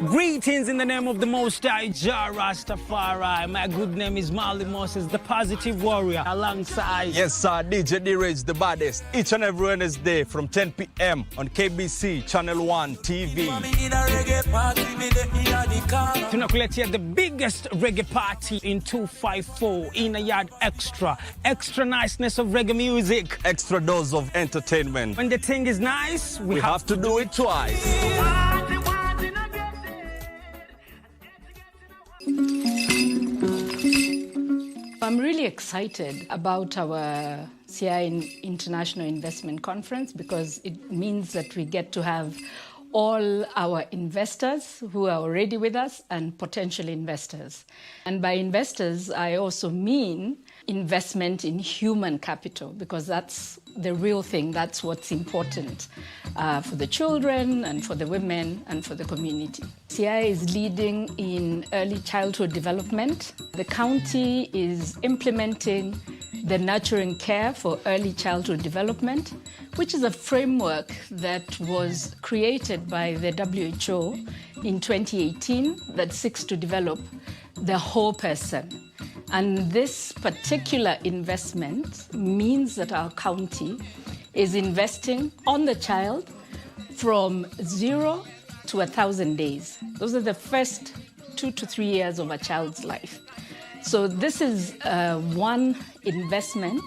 Greetings in the name of the Most High Jah Rastafari. My good name is Marley Moses, the positive warrior, alongside... Yes, sir, DJ D-Rage, the baddest. Each and every Wednesday from 10 p.m. on KBC Channel 1 TV. Tunakuletea the biggest reggae party in 254 in a yard extra. Extra niceness of reggae music. Extra dose of entertainment. When the thing is nice, we have to do it twice. I'm really excited about our CI International Investment Conference because it means that we get to have all our investors who are already with us and potential investors. And by investors, I also mean investment in human capital because that's the real thing. That's what's important for the children and for the women and for the community. CI is leading in early childhood development. The county is implementing the nurturing care for early childhood development, which is a framework that was created by the WHO in 2018 that seeks to develop the whole person. And this particular investment means that our county is investing on the child from 0 to 1,000 days. Those are the first 2 to 3 years of a child's life. So this is one investment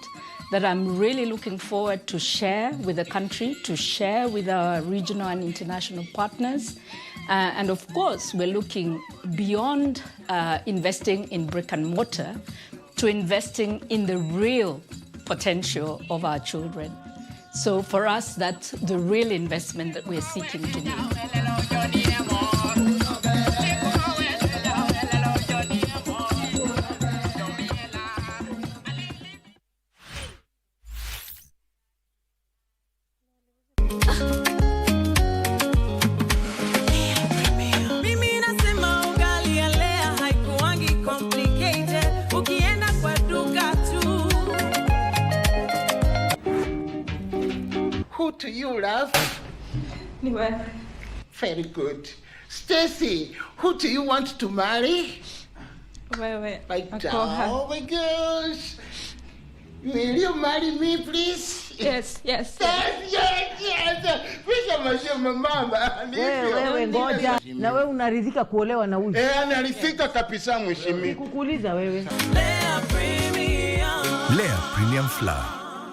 that I'm really looking forward to share with the country, to share with our regional and international partners. And of course, we're looking beyond investing in brick and mortar to investing in the real potential of our children. So for us, that's the real investment that we're seeking to do. Who do you love? Very good. Stacy, who do you want to marry? Oh my gosh. Will you marry me, please? Yes. Yes. Mama. Wewe ngoja. Na wewe unaridhika kuolewa na huyu? Anaridhika kabisa mheshimiwa. Kukuuliza wewe. Lea Premium Flour,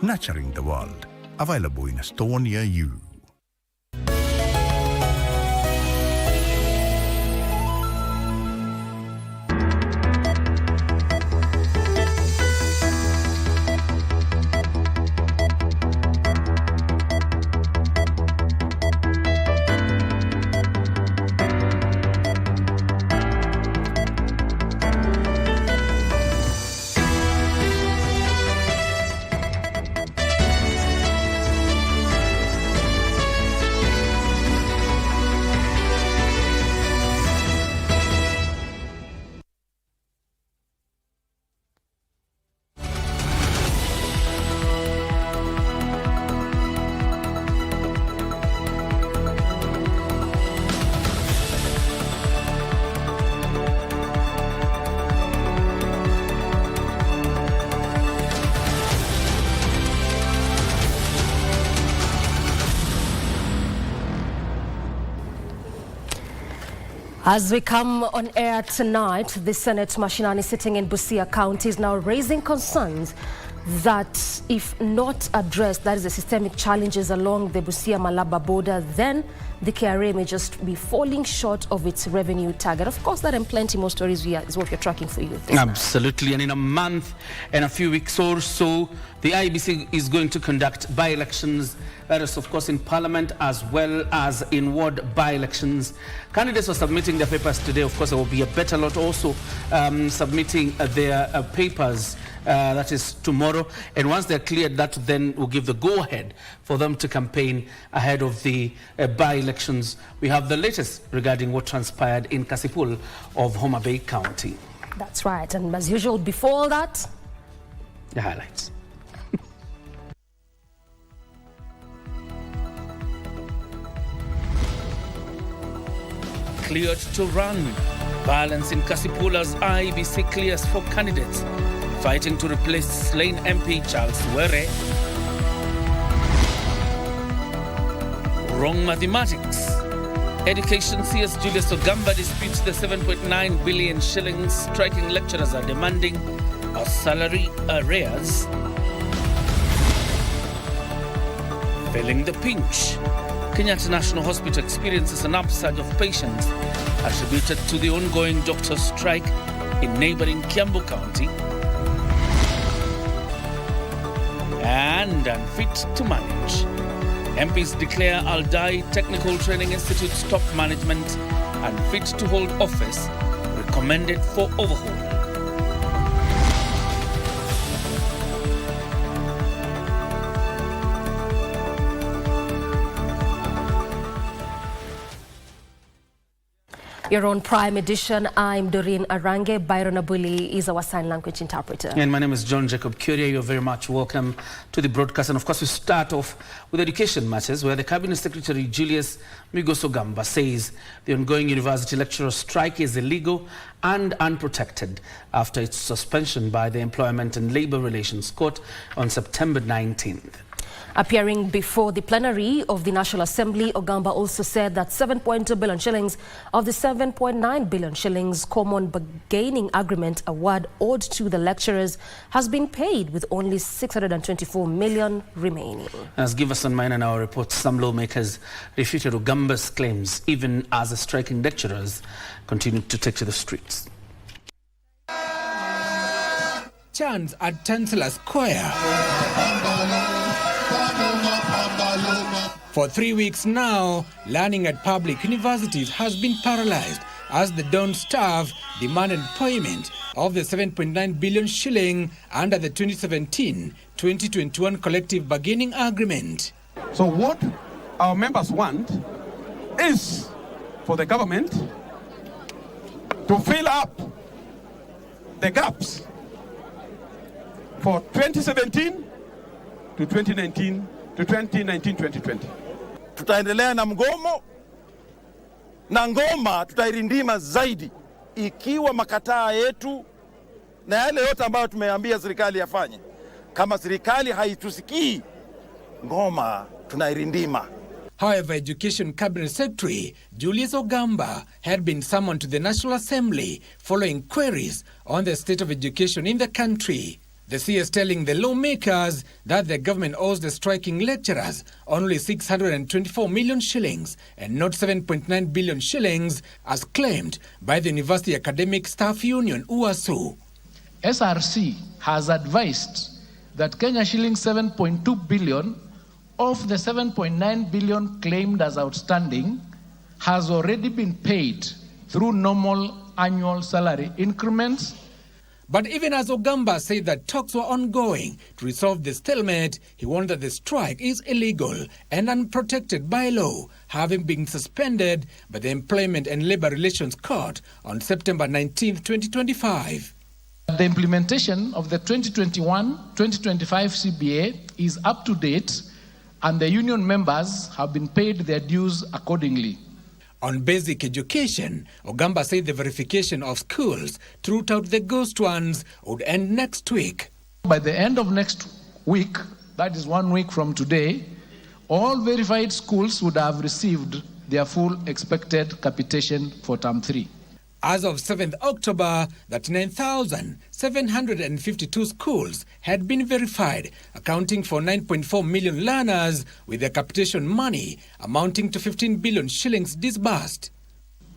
nurturing the world. Available in a store near you. As we come on air tonight, the Senate Mashinani sitting in Busia County is now raising concerns that if not addressed, that is the systemic challenges along the Busia-Malaba border, then the KRA may just be falling short of its revenue target. Of course, that and plenty more stories is what we're tracking for you. Absolutely, and in a month and a few weeks or so, the IBC is going to conduct by-elections, that is, of course, in Parliament as well as in ward by-elections. Candidates are submitting their papers today. Of course, there will be a better lot also submitting their papers. That is tomorrow, and once they're cleared, that then will give the go-ahead for them to campaign ahead of the by-elections. We have the latest regarding what transpired in Kasipul of Homa Bay County. That's right, and as usual, before that, the highlights. cleared to run. Violence in Kasipula's IBC clears 4 candidates fighting to replace slain MP Charles Were. Wrong mathematics. Education CS Julius Ogamba disputes the 7.9 billion shillings striking lecturers are demanding of salary arrears. Feeling the pinch. Kenyatta National Hospital experiences an upsurge of patients attributed to the ongoing doctor strike in neighboring Kiambu County. And unfit to manage. MPs declare Aldai Technical Training Institute's top management unfit to hold office, recommended for overhaul. Your own Prime Edition. I'm Doreen Arange. Byron Abuli is our sign language interpreter. And my name is John Jacob Kioria. You're very much welcome to the broadcast. And of course, we start off with education matters, where the Cabinet Secretary Julius Migos Ogamba says the ongoing university lecturer strike is illegal and unprotected after its suspension by the Employment and Labour Relations Court on September 19th. Appearing before the plenary of the National Assembly, Ogamba also said that 7.2 billion shillings of the 7.9 billion shillings common bargaining agreement award owed to the lecturers has been paid, with only 624 million remaining. As Giverson Mine and our reports, some lawmakers refuted Ogamba's claims, even as the striking lecturers continued to take to the streets. Chants at Chancellor Square. For 3 weeks now, learning at public universities has been paralyzed as the Dawn staff demanded payment of the 7.9 billion shilling under the 2017-2021 collective bargaining agreement. So what our members want is for the government to fill up the gaps for 2017 to 2019 to 2019-2020. Tutaendelea na mgomo, na ngoma tutairindima zaidi ikiwa makataa yetu na yale yote ambayo tumeambia serikali yafanye. Kama serikali haitusikii, ngoma tunairindima. However, Education Cabinet Secretary Julius Ogamba had been summoned to the National Assembly following queries on the state of education in the country. The CS telling the lawmakers that the government owes the striking lecturers only 624 million shillings and not 7.9 billion shillings as claimed by the University Academic Staff Union, UASU. SRC has advised that Kenya shilling 7.2 billion of the 7.9 billion claimed as outstanding has already been paid through normal annual salary increments. But even as Ogamba said that talks were ongoing to resolve the stalemate, he warned that the strike is illegal and unprotected by law, having been suspended by the Employment and Labour Relations Court on September 19, 2025. The implementation of the 2021-2025 CBA is up to date, and the union members have been paid their dues accordingly. On basic education, Ogamba said the verification of schools to root out the ghost ones would end next week. By the end of next week, that is 1 week from today, all verified schools would have received their full expected capitation for Term 3. As of 7th October, 39,752 schools had been verified, accounting for 9.4 million learners, with their capitation money amounting to 15 billion shillings disbursed.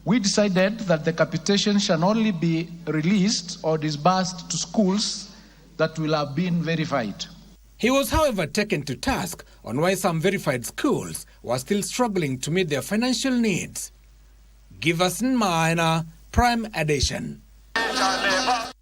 We decided that the capitation shall only be released or disbursed to schools that will have been verified. He was, however, taken to task on why some verified schools were still struggling to meet their financial needs. Giverson Minor, Prime Edition. That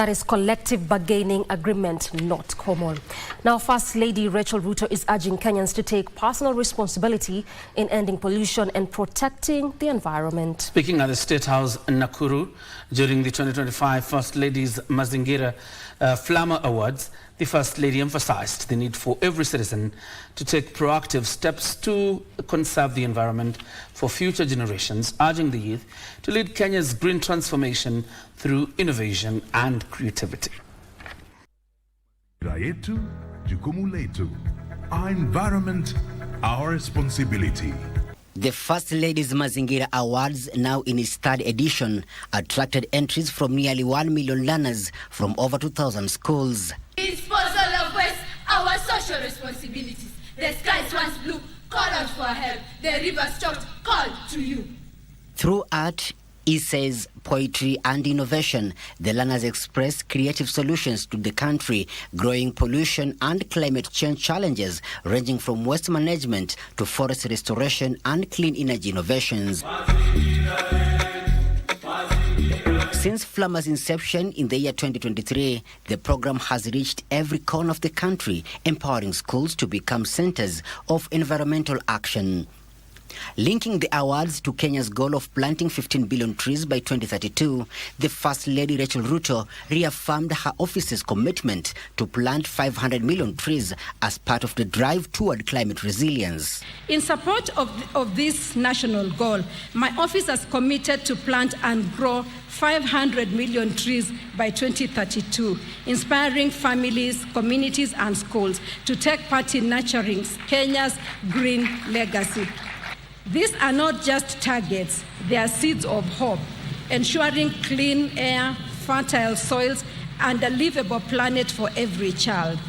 is collective bargaining agreement, not common. Now, First Lady Rachel Ruto is urging Kenyans to take personal responsibility in ending pollution and protecting the environment. Speaking at the State House in Nakuru during the 2025 First Lady's Mazingira Flama Awards, the The First Lady emphasized the need for every citizen to take proactive steps to conserve the environment for future generations, urging the youth to lead Kenya's green transformation through innovation and creativity. Yetu, jukumu letu. Our environment, our responsibility. The First Lady's Mazingira Awards, now in its third edition, attracted entries from nearly 1 million learners from over 2,000 schools. Disposal of waste, our social responsibilities. The skies once blue, call out for help. The rivers choked, call to you. Through art, essays, poetry and innovation, the learners expressed creative solutions to the country, growing pollution and climate change challenges ranging from waste management to forest restoration and clean energy innovations. Since Flamma's inception in the year 2023, the program has reached every corner of the country, empowering schools to become centers of environmental action. Linking the awards to Kenya's goal of planting 15 billion trees by 2032, the First Lady Rachel Ruto reaffirmed her office's commitment to plant 500 million trees as part of the drive toward climate resilience. In support of this national goal, my office has committed to plant and grow 500 million trees by 2032, inspiring families, communities and schools to take part in nurturing Kenya's green legacy. These are not just targets, they are seeds of hope, ensuring clean air, fertile soils, and a livable planet for every child.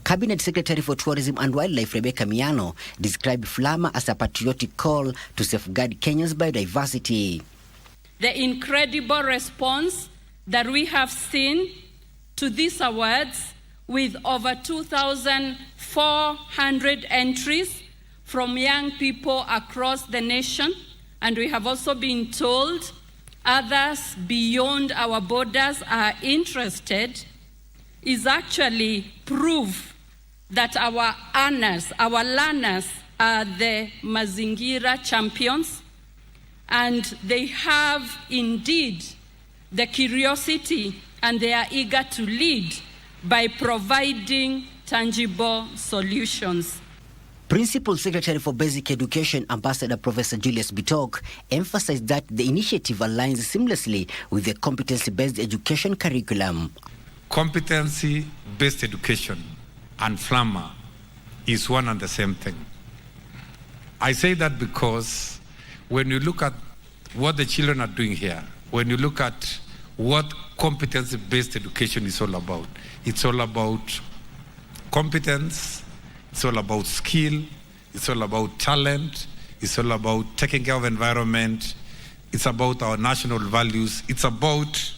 Cabinet Secretary for Tourism and Wildlife Rebecca Miano described Flamma as a patriotic call to safeguard Kenya's biodiversity. The incredible response that we have seen to these awards, with over 2,400 entries from young people across the nation, and we have also been told others beyond our borders are interested, is actually proof that our learners are the Mazingira champions, and they have indeed the curiosity and they are eager to lead by providing tangible solutions. Principal Secretary for Basic Education, Ambassador Professor Julius Bitok, emphasized that the initiative aligns seamlessly with the competency-based education curriculum. Competency-based education and Flamma is one and the same thing. I say that because when you look at what the children are doing here, when you look at what competency-based education is all about, it's all about competence, it's all about skill, it's all about talent, it's all about taking care of environment, it's about our national values, it's about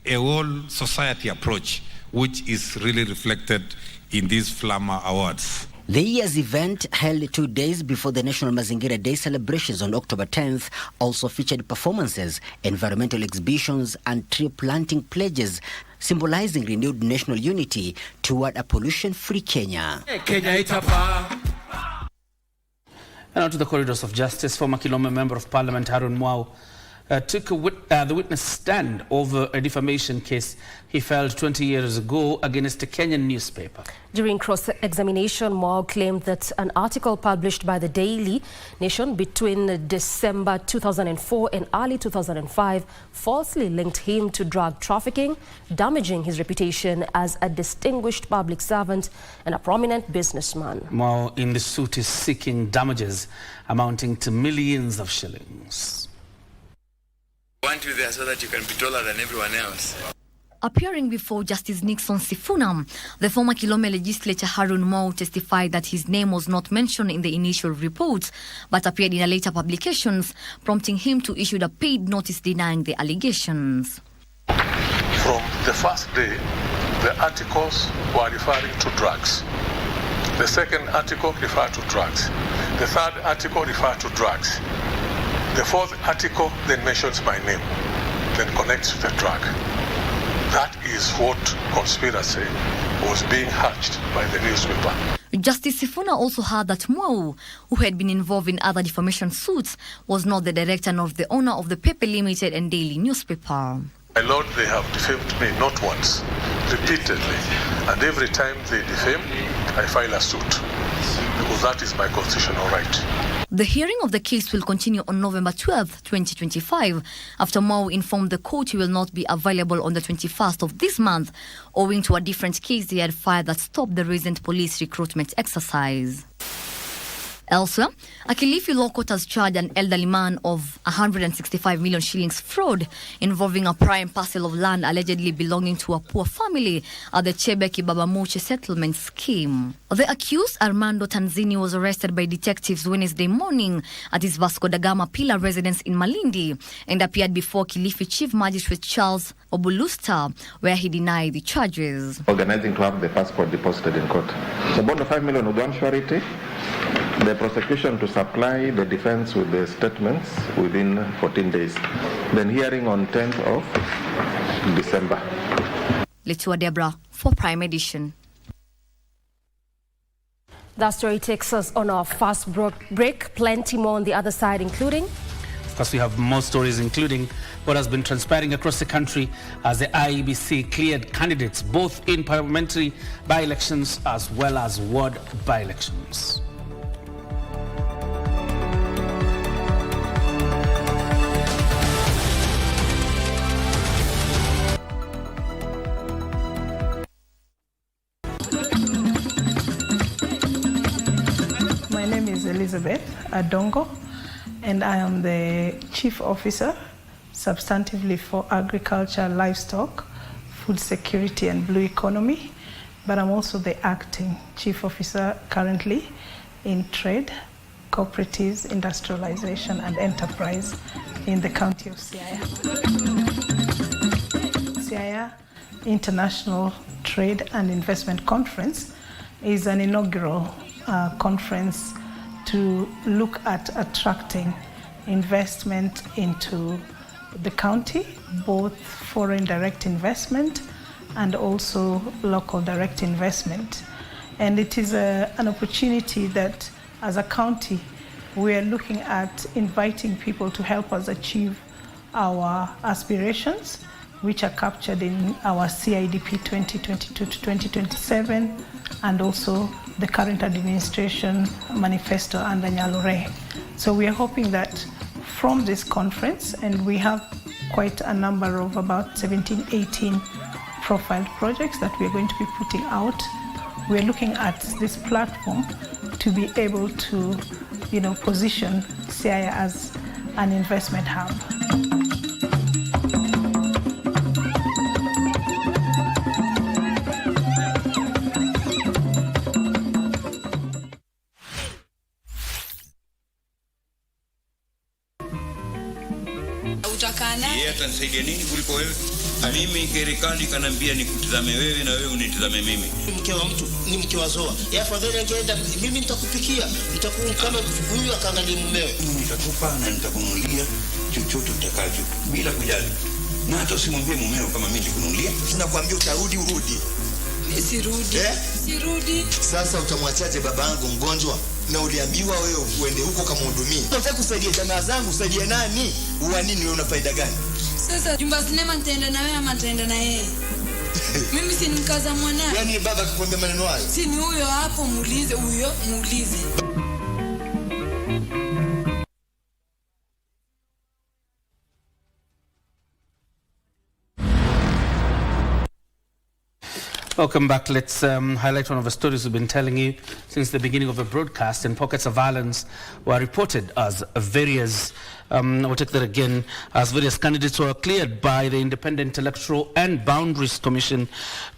a whole society approach, which is really reflected in these Flamma Awards. The year's event, held 2 days before the National Mazingira Day celebrations on October 10th, also featured performances, environmental exhibitions and tree planting pledges, symbolizing renewed national unity toward a pollution-free Kenya. And on to the corridors of justice. Former Kilome Member of Parliament Harun Mwau took the witness stand over a defamation case he filed 20 years ago against a Kenyan newspaper. During cross-examination, Mwau claimed that an article published by the Daily Nation between December 2004 and early 2005 falsely linked him to drug trafficking, damaging his reputation as a distinguished public servant and a prominent businessman. Mwau in the suit is seeking damages amounting to millions of shillings. I want you there so that you can be taller than everyone else. Appearing before Justice Nixon Sifuna, the former Kilome legislator Harun Mwau testified that his name was not mentioned in the initial report, but appeared in a later publications, prompting him to issue a paid notice denying the allegations. From the first day, the articles were referring to drugs. The second article referred to drugs. The third article referred to drugs. The fourth article then mentions my name, then connects to the drug. That is what conspiracy was being hatched by the newspaper. Justice Sifuna also heard that Mwau, who had been involved in other defamation suits, was not the director nor the owner of the paper limited and daily newspaper. My Lord, they have defamed me not once, repeatedly. And every time they defame, I file a suit, because that is my constitutional right. The hearing of the case will continue on November 12th, 2025, after Mau informed the court he will not be available on the 21st of this month, owing to a different case he had filed that stopped the recent police recruitment exercise. Elsewhere, a Kilifi law court has charged an elderly man of 165 million shillings fraud involving a prime parcel of land allegedly belonging to a poor family at the Chebe Kibabamuche settlement scheme. The accused, Armando Tanzini, was arrested by detectives Wednesday morning at his Vasco da Gama Pillar residence in Malindi and appeared before Kilifi Chief Magistrate Charles Obulusta, where he denied the charges. Organizing to have the passport deposited in court. The bond of 5 million with one surety. The prosecution to supply the defense with the statements within 14 days. Then hearing on 10th of December. Letua Debra for Prime Edition. That story takes us on our first break. Plenty more on the other side, including... Of course, we have more stories, including what has been transpiring across the country as the IEBC cleared candidates both in parliamentary by-elections as well as ward by-elections. My name is Elizabeth Adongo, and I am the Chief Officer, substantively for Agriculture, Livestock, Food Security and Blue Economy, but I'm also the Acting Chief Officer currently in Trade, Cooperatives, Industrialization and Enterprise in the County of Siaya. Siaya International Trade and Investment Conference is an inaugural conference to look at attracting investment into the county, both foreign direct investment and also local direct investment. And it is an opportunity that as a county we are looking at inviting people to help us achieve our aspirations, which are captured in our CIDP 2022 to 2027 and also the current administration manifesto under Nyalore. So we are hoping that from this conference, and we have quite a number of about 17, 18 profiled projects that we are going to be putting out. We are looking at this platform to be able to, position Siaya as an investment hub. Yeye atanisaidia nini kuliko wewe? Mimi serikali kanambia nikutizame wewe na wewe unitizame mimi. Mke wa mtu ni mke wa zoa. Afadhali angeenda, mimi nitakupikia, kama huyu akaangalia mumewe. Nitakupa na nitakununulia chochote utakacho bila kujali. Na hata usimwambie mumeo kama mimi nikununulia. Sinakwambia utarudi urudi. Sirudi. Sirudi. Sasa utamwachaje babangu mgonjwa? Na uliambiwa wewe uende huko kamhudumie. Unataka kusaidia jamaa zangu, usaidia nani? Uwa nini, wewe una faida gani? Sasa jumba sinema nitaenda na wewe ama nitaenda na yeye? Mimi si nikaza mwanae. Yaani baba akikwambia maneno hayo? Si ni huyo hapo, muulize huyo, muulize. Welcome back. Let's highlight one of the stories we've been telling you since the beginning of the broadcast. And pockets of violence were reported as various, we'll take that again, as various candidates were cleared by the Independent Electoral and Boundaries Commission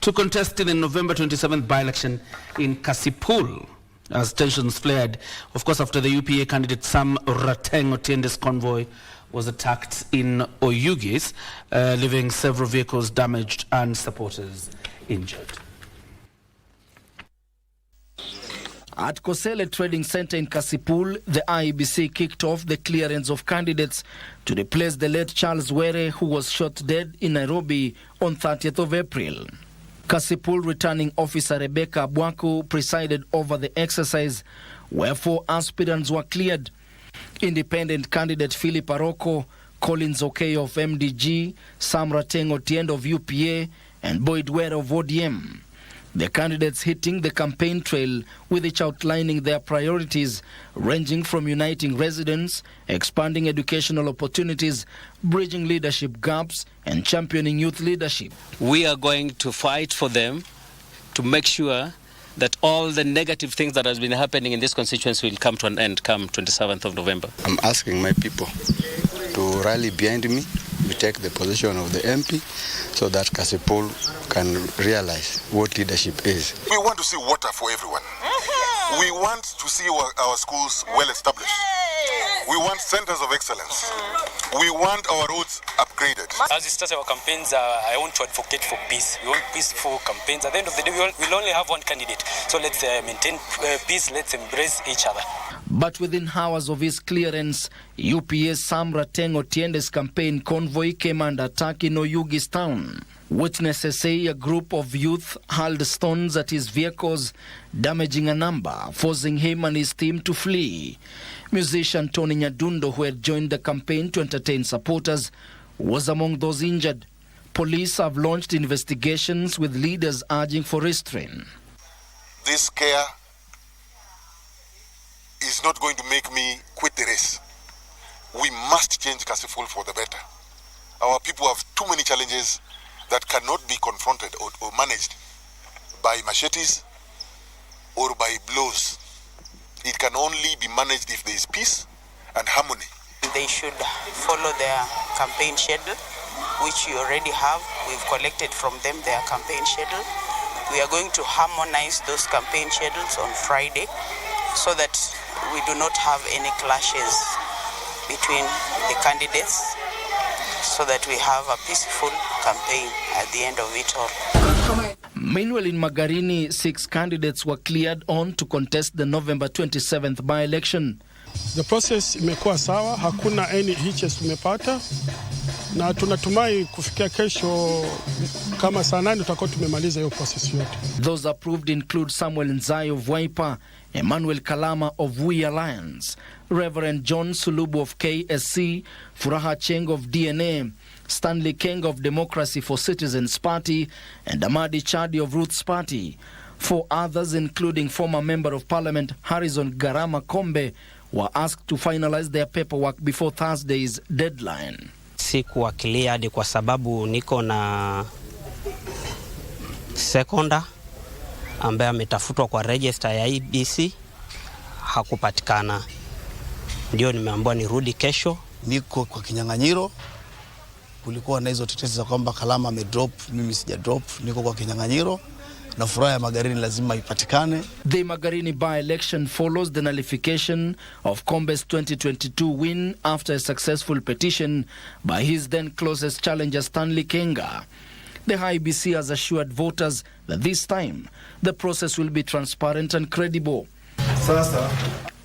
to contest in the November 27th by-election in Kasipul, as tensions flared, of course, after the UPA candidate Sam Rateng Otiende's convoy was attacked in Oyugis, leaving several vehicles damaged and supporters injured. At Kosele Trading Center in Kasipul, the IEBC kicked off the clearance of candidates to replace the late Charles Were, who was shot dead in Nairobi on 30th of April. Kasipul returning officer Rebecca Abwaku presided over the exercise, where 4 aspirants were cleared. Independent candidate Philip Aroko, Collins Okey of MDG, Sam Rateng Otiende of UPA, and Boyd Were of ODM. The candidates hitting the campaign trail with each outlining their priorities, ranging from uniting residents, expanding educational opportunities, bridging leadership gaps, and championing youth leadership. We are going to fight for them to make sure that all the negative things that has been happening in this constituency will come to an end come 27th of November. I'm asking my people to rally behind me, we take the position of the MP so that Kasipul can realize what leadership is. We want to see water for everyone. We want to see our schools well established. We want centers of excellence. We want our roads upgraded. As we start our campaigns, I want to advocate for peace. We want peaceful campaigns. At the end of the day, we'll only have one candidate. So let's maintain peace, let's embrace each other. But within hours of his clearance, UPA's Sam Rateng Otiende's campaign convoy came under attack in Oyugi's town. Witnesses say a group of youth hurled stones at his vehicles, damaging a number, forcing him and his team to flee. Musician Tony Nyadundo, who had joined the campaign to entertain supporters, was among those injured. Police have launched investigations with leaders urging for restraint. This scare is not going to make me quit the race. We must change Kasipul for the better. Our people have too many challenges that cannot be confronted or managed by machetes or by blows. It can only be managed if there is peace and harmony. They should follow their campaign schedule, which you already have. We've collected from them their campaign schedule. We are going to harmonize those campaign schedules on Friday so that we do not have any clashes between the candidates, so that we have a peaceful campaign at the end of it all. Meanwhile, in Magarini, 6 candidates were cleared on to contest the November 27th by-election. The process imekuwa sawa, hakuna any hitches tumepata, na tunatumai kufikia kesho kama saa 9 tutakuwa tumemaliza hiyo process yote. Those approved include Samuel Nzai of Wiper, Emmanuel Kalama of We Alliance, Reverend John Sulubu of KSC, Furaha Cheng of DNA, Stanley Keng of Democracy for Citizens Party, and Amadi Chadi of Roots Party. 4 others, including former Member of Parliament Harrison Garama Kombe, were asked to finalize their paperwork before Thursday's deadline. Sikuwa cleared kwa sababu niko na seconder ambaye ametafutwa kwa register ya IBC, hakupatikana. Ndio nimeambiwa nirudi kesho. Niko kwa kinyang'anyiro. Kulikuwa na hizo tetesi za kwamba Kalama amedrop, mimi sija drop. Niko kwa kinyang'anyiro na furaha ya Magarini lazima ipatikane. The Magarini by-election follows the nullification of Kombe's 2022 win after a successful petition by his then closest challenger Stanley Kenga. The IBC has assured voters that this time the process will be transparent and credible.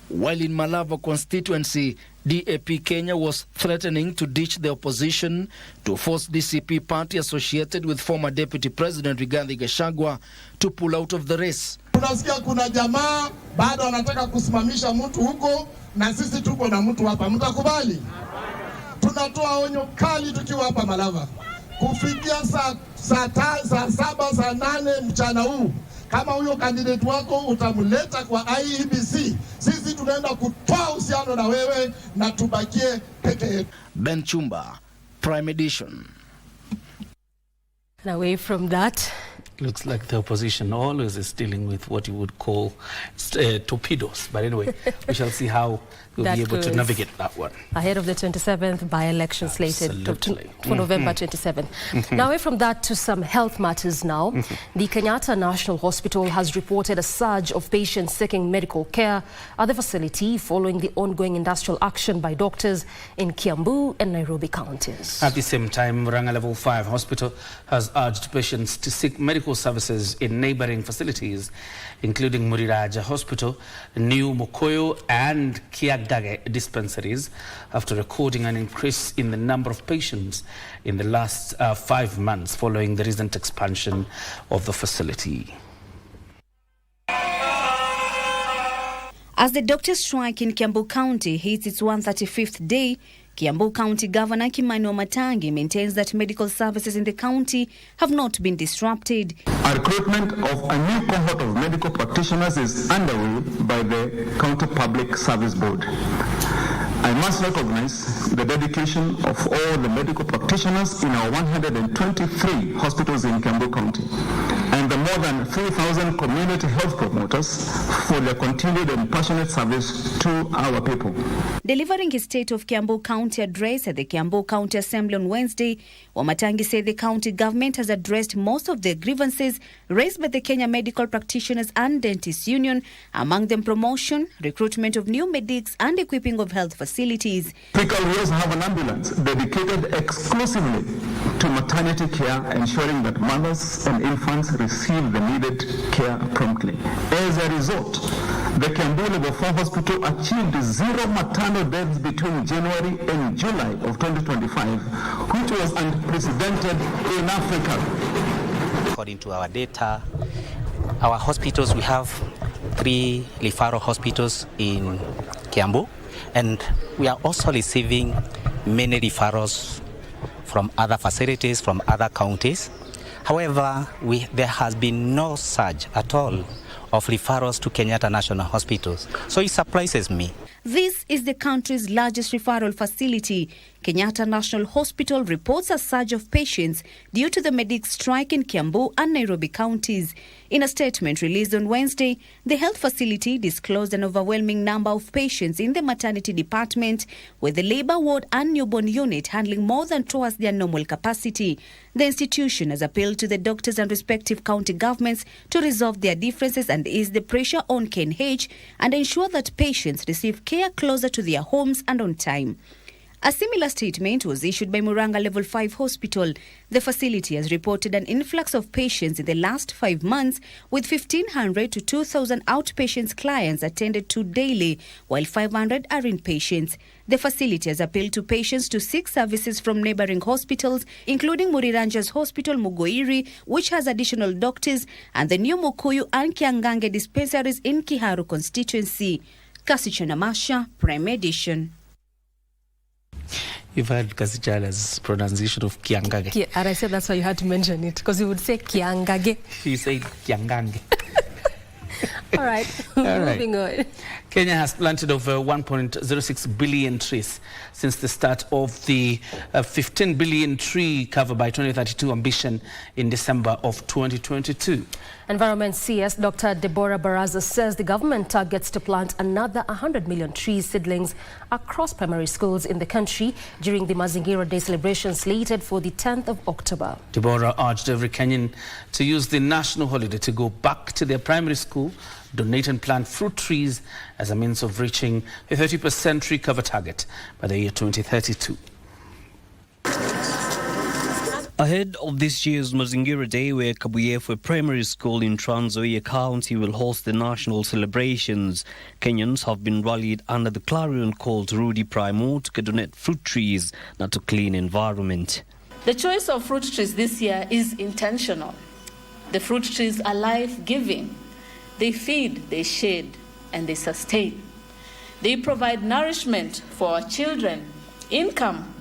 While in Malava constituency, DAP Kenya was threatening to ditch the opposition to force DCP party associated with former Deputy President Rigathi Gachagua to pull out of the race. Tunasikia kuna jamaa bado anataka kusimamisha mtu huko na sisi tuko na mtu hapa. Mtakubali? Tunatoa onyo kali tukiwa hapa Malava. Kufikia saa 7 saa 8 mchana huu, kama huyo candidate wako utamleta kwa IEBC, sisi tunaenda kutoa uhusiano na wewe na tubakie peke yetu. Ben Chumba, Prime Edition. And away from that, looks like the opposition always is dealing with what you would call torpedoes. But anyway, we shall see how we'll be able to navigate that one. Ahead of the 27th by-election slated for November 27th. Now, away from that to some health matters now. The Kenyatta National Hospital has reported a surge of patients seeking medical care at the facility following the ongoing industrial action by doctors in Kiambu and Nairobi counties. At the same time, Murang'a Level 5 Hospital has urged patients to seek medical services in neighboring facilities, including Muriraja Hospital, New Mokoyo and Kiagage dispensaries, after recording an increase in the number of patients in the last 5 months following the recent expansion of the facility. As the doctor strike in Kiambu County hits its 135th day, Kiambu County Governor Kimani Wamatangi maintains that medical services in the county have not been disrupted. A recruitment of a new cohort of medical practitioners is underway by the County Public Service Board. I must recognize the dedication of all the medical practitioners in our 123 hospitals in Kiambu County and the more than 3,000 community health promoters for their continued and passionate service to our people. Delivering his State of Kiambu County address at the Kiambu County Assembly on Wednesday, Wamatangi said the county government has addressed most of the grievances raised by the Kenya Medical Practitioners and Dentists Union, among them promotion, recruitment of new medics and equipping of health facilities. We also have an ambulance dedicated exclusively to maternity care, ensuring that mothers and infants receive the needed care promptly. As a result, the Kiambu Level 4 Hospital achieved 0 maternal deaths between January and July of 2025, which was unprecedented in Africa. According to our data, our hospitals, we have 3 referral hospitals in Kiambu, and we are also receiving many referrals from other facilities, from other counties. However, there has been no surge at all of referrals to Kenyatta National Hospitals. So it surprises me. This is the country's largest referral facility. Kenyatta National Hospital reports a surge of patients due to the medics strike in Kiambu and Nairobi counties. In a statement released on Wednesday, the health facility disclosed an overwhelming number of patients in the maternity department, with the labor ward and newborn unit handling more than twice their normal capacity. The institution has appealed to the doctors and respective county governments to resolve their differences and ease the pressure on KNH and ensure that patients receive care closer to their homes and on time. A similar statement was issued by Muranga Level 5 Hospital. The facility has reported an influx of patients in the last 5 months, with 1,500 to 2,000 outpatients clients attended to daily, while 500 are inpatients. The facility has appealed to patients to seek services from neighboring hospitals, including Muriranja's Hospital Mugoiri, which has additional doctors, and the new Mukuyu and Kiangange dispensaries in Kiharu constituency. Kasichana Masha, Prime Edition. You've heard Kasichana's pronunciation of Kiangage. And I said that's why you had to mention it, because you would say Kiangage. He said Kiangange. All right, moving on. Kenya has planted over 1.06 billion trees since the start of the 15 billion tree cover by 2032 ambition in December of 2022. Environment CS Dr. Deborah Baraza says the government targets to plant another 100 million tree seedlings across primary schools in the country during the Mazingira Day celebration slated for the 10th of October. Deborah urged every Kenyan to use the national holiday to go back to their primary school, donate and plant fruit trees as a means of reaching a 30% tree cover target by the year 2032. Ahead of this year's Mazingira Day, where Kabuyefwe Primary School in Trans Nzoia County will host the national celebrations, Kenyans have been rallied under the clarion call to Rudi Primo to donate fruit trees, not to clean environment. The choice of fruit trees this year is intentional. The fruit trees are life-giving. They feed, they shade, and they sustain. They provide nourishment for our children, income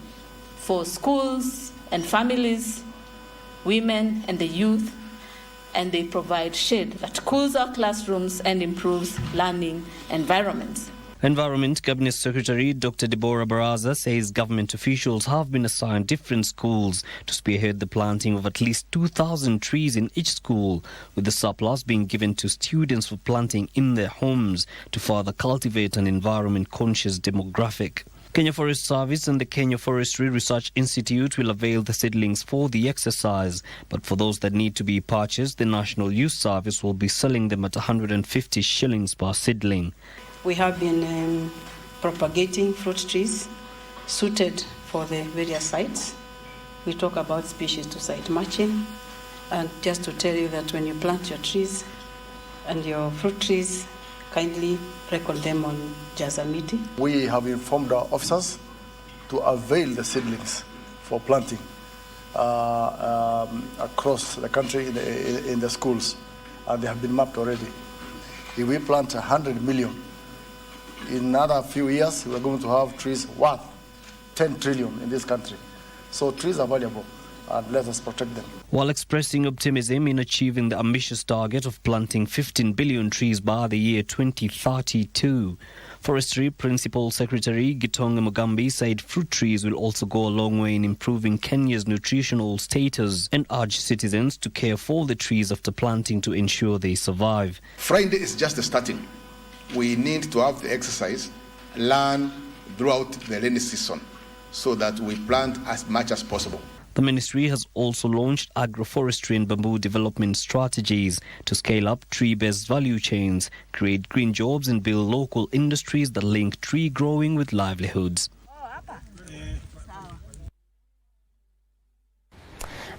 for schools and families, women and the youth, and they provide shade that cools our classrooms and improves learning environments. Environment Cabinet Secretary Dr. Deborah Baraza says government officials have been assigned different schools to spearhead the planting of at least 2,000 trees in each school, with the surplus being given to students for planting in their homes to further cultivate an environment-conscious demographic. Kenya Forest Service and the Kenya Forestry Research Institute will avail the seedlings for the exercise, but for those that need to be purchased, the National Youth Service will be selling them at 150 shillings per seedling. We have been propagating fruit trees suited for the various sites. We talk about species to site matching, and just to tell you that when you plant your trees and your fruit trees, kindly record them on Jazamiti. We have informed our officers to avail the seedlings for planting across the country in the schools, and they have been mapped already. If we plant 100 million, in another few years, we are going to have trees worth 10 trillion in this country. So trees are valuable, and let us protect them. While expressing optimism in achieving the ambitious target of planting 15 billion trees by the year 2032, Forestry Principal Secretary Gitonga Mugambi said fruit trees will also go a long way in improving Kenya's nutritional status and urged citizens to care for the trees after planting to ensure they survive. Friday is just the starting. We need to have the exercise, learn throughout the rainy season so that we plant as much as possible. The ministry has also launched agroforestry and bamboo development strategies to scale up tree-based value chains, create green jobs and build local industries that link tree growing with livelihoods.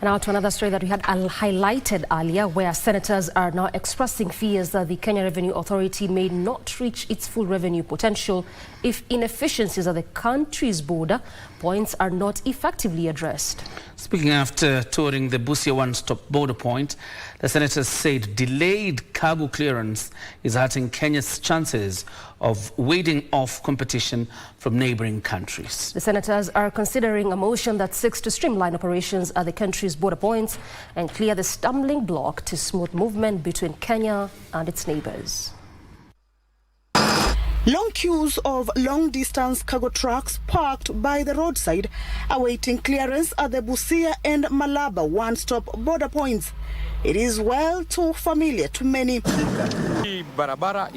Now to another story that we had highlighted earlier, where senators are now expressing fears that the Kenya Revenue Authority may not reach its full revenue potential if inefficiencies at the country's border points are not effectively addressed. Speaking after touring the Busia one-stop border point, the senators said delayed cargo clearance is hurting Kenya's chances of warding off competition from neighboring countries. The senators are considering a motion that seeks to streamline operations at the country's border points and clear the stumbling block to smooth movement between Kenya and its neighbors. Long queues of long-distance cargo trucks parked by the roadside awaiting clearance at the Busia and Malaba one-stop border points. It is well too familiar to many. Barabara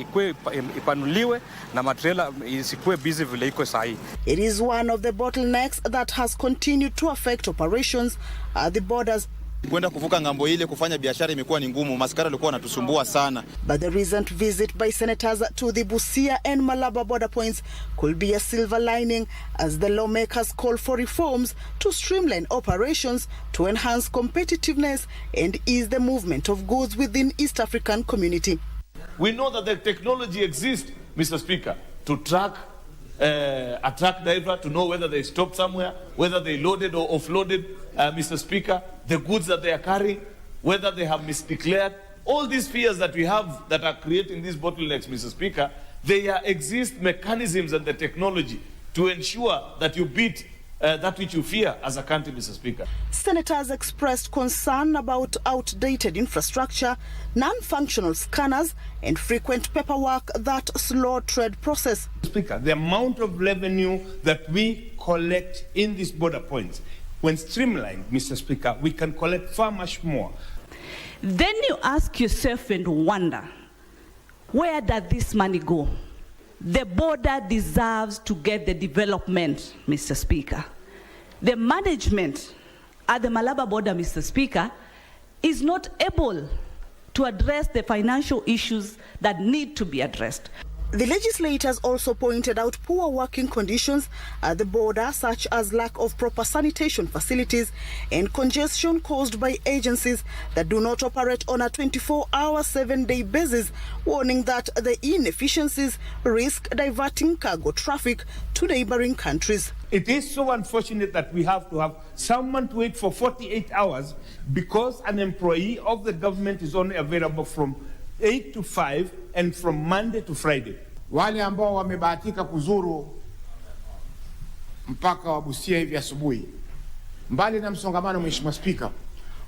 ipanuliwe na matrela isikuwe busy vile iko sahi. It is one of the bottlenecks that has continued to affect operations at the borders. Kwenda kuvuka ngambo ile kufanya biashara imekuwa ni ngumu, maskari walikuwa wanatusumbua sana. But the recent visit by senators to the Busia and Malaba border points could be a silver lining as the lawmakers call for reforms to streamline operations to enhance competitiveness and ease the movement of goods within East African community. We know that the technology exists, Mr. Speaker, to track a truck driver to know whether they stopped somewhere, whether they loaded or offloaded, Mr. Speaker, the goods that they are carrying, whether they have misdeclared. All these fears that we have that are creating these bottlenecks, Mr. Speaker, there exist mechanisms and the technology to ensure that you beat that which you fear as a country, Mr. Speaker. Senators expressed concern about outdated infrastructure, non-functional scanners, and frequent paperwork that slow trade process. Speaker, the amount of revenue that we collect in these border points, when streamlined, Mr. Speaker, we can collect far much more. Then you ask yourself and wonder, where does this money go? The border deserves to get the development, Mr. Speaker. The management at the Malaba border, Mr. Speaker, is not able to address the financial issues that need to be addressed. The legislators also pointed out poor working conditions at the border, such as lack of proper sanitation facilities and congestion caused by agencies that do not operate on a 24-hour, 7-day basis, warning that the inefficiencies risk diverting cargo traffic to neighboring countries. It is so unfortunate that we have to have someone to wait for 48 hours because an employee of the government is only available from 8 to 5 and from Monday to Friday. Wale ambao wamebahatika kuzuru mpaka wa Busia hivi asubuhi, mbali na msongamano, Mheshimiwa Spika,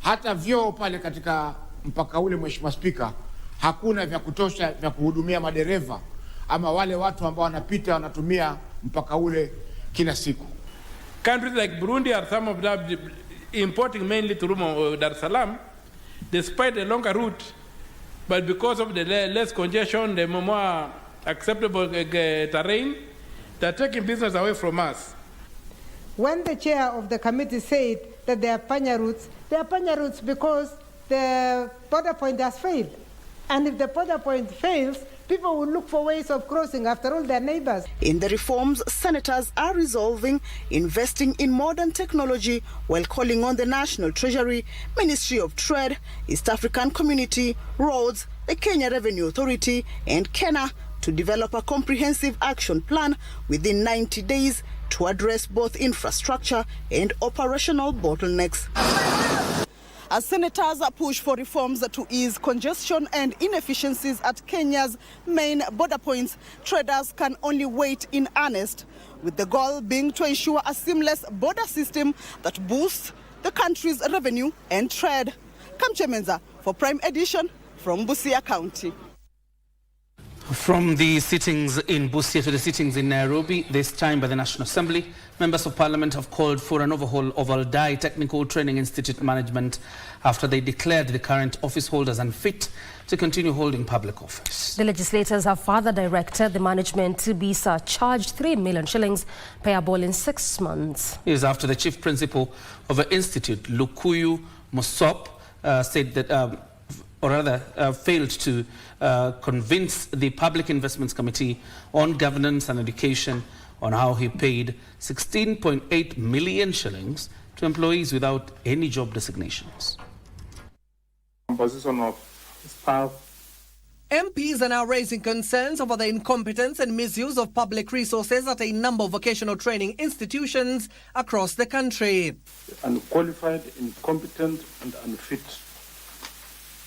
hata vyoo pale katika mpaka ule, Mheshimiwa Spika, hakuna vya kutosha vya kuhudumia madereva ama wale watu ambao wanapita wanatumia mpaka ule kila siku. Countries like Burundi are some of them importing mainly to Dar es Salaam, despite the longer route. But because of the less congestion, the more acceptable terrain, they're taking business away from us. When the chair of the committee said that they are panya routes because the border point has failed. And if the border point fails, people will look for ways of crossing. After all, they're neighbors. In the reforms, senators are resolving investing in modern technology while calling on the National Treasury, Ministry of Trade, East African Community, Roads, the Kenya Revenue Authority, and Kenya to develop a comprehensive action plan within 90 days to address both infrastructure and operational bottlenecks. As senators push for reforms to ease congestion and inefficiencies at Kenya's main border points, traders can only wait in earnest, with the goal being to ensure a seamless border system that boosts the country's revenue and trade. Kamche Menza for Prime Edition from Busia County. From the sittings in Busia to the sittings in Nairobi, this time by the National Assembly, members of Parliament have called for an overhaul of Aldai Technical Training Institute management after they declared the current office holders unfit to continue holding public office. The legislators have further directed the management to be surcharged 3 million shillings payable in 6 months. It is after the chief principal of the institute, Lukuyu Mosop, said that failed to convince the Public Investments Committee on Governance and Education on how he paid 16.8 million shillings to employees without any job designations. Composition of staff. MPs are now raising concerns over the incompetence and misuse of public resources at a number of vocational training institutions across the country. Unqualified, incompetent and unfit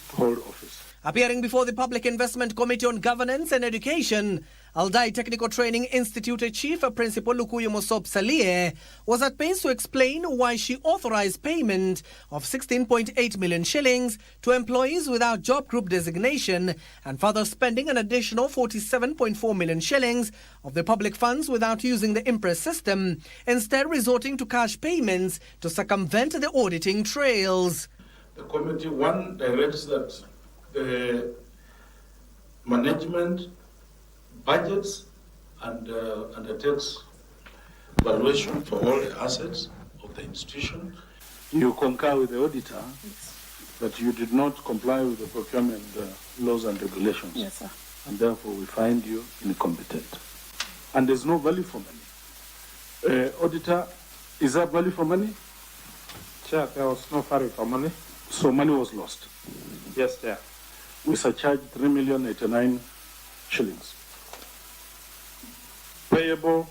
to hold office. Appearing before the Public Investment Committee on Governance and Education, Aldai Technical Training Institute Chief Principal Lukuyu Mosop Salie was at pains to explain why she authorized payment of 16.8 million shillings to employees without job group designation and further spending an additional 47.4 million shillings of the public funds without using the Impress system, instead resorting to cash payments to circumvent the auditing trails. The committee, one, directs that the management budgets and undertakes valuation for all the assets of the institution. You concur with the auditor that you did not comply with the procurement laws and regulations. Yes, sir. And therefore we find you incompetent. And there's no value for money. Auditor, is there value for money? Chair, there was no value for money. So money was lost? Yes, Chair. We surcharged 3,089,000 shillings. Payable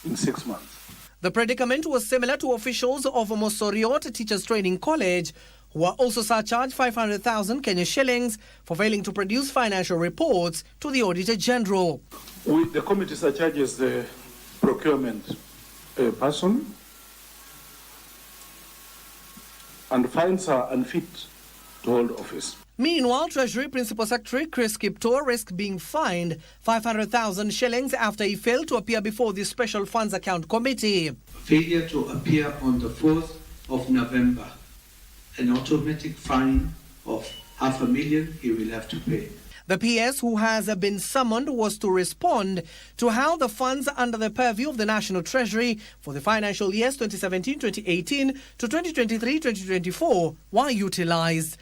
in 6 months. The predicament was similar to officials of Mosoriot Teachers Training College, who are also surcharged 500,000 Kenya shillings for failing to produce financial reports to the Auditor General. The committee surcharges the procurement person and finds her unfit to hold office. Meanwhile, Treasury Principal Secretary Chris Kiptor risks being fined 500,000 shillings after he failed to appear before the Special Funds Account Committee. Failure to appear on the 4th of November, an automatic fine of $500,000 he will have to pay. The PS who has been summoned was to respond to how the funds under the purview of the National Treasury for the financial years 2017-2018 to 2023-2024 were utilized.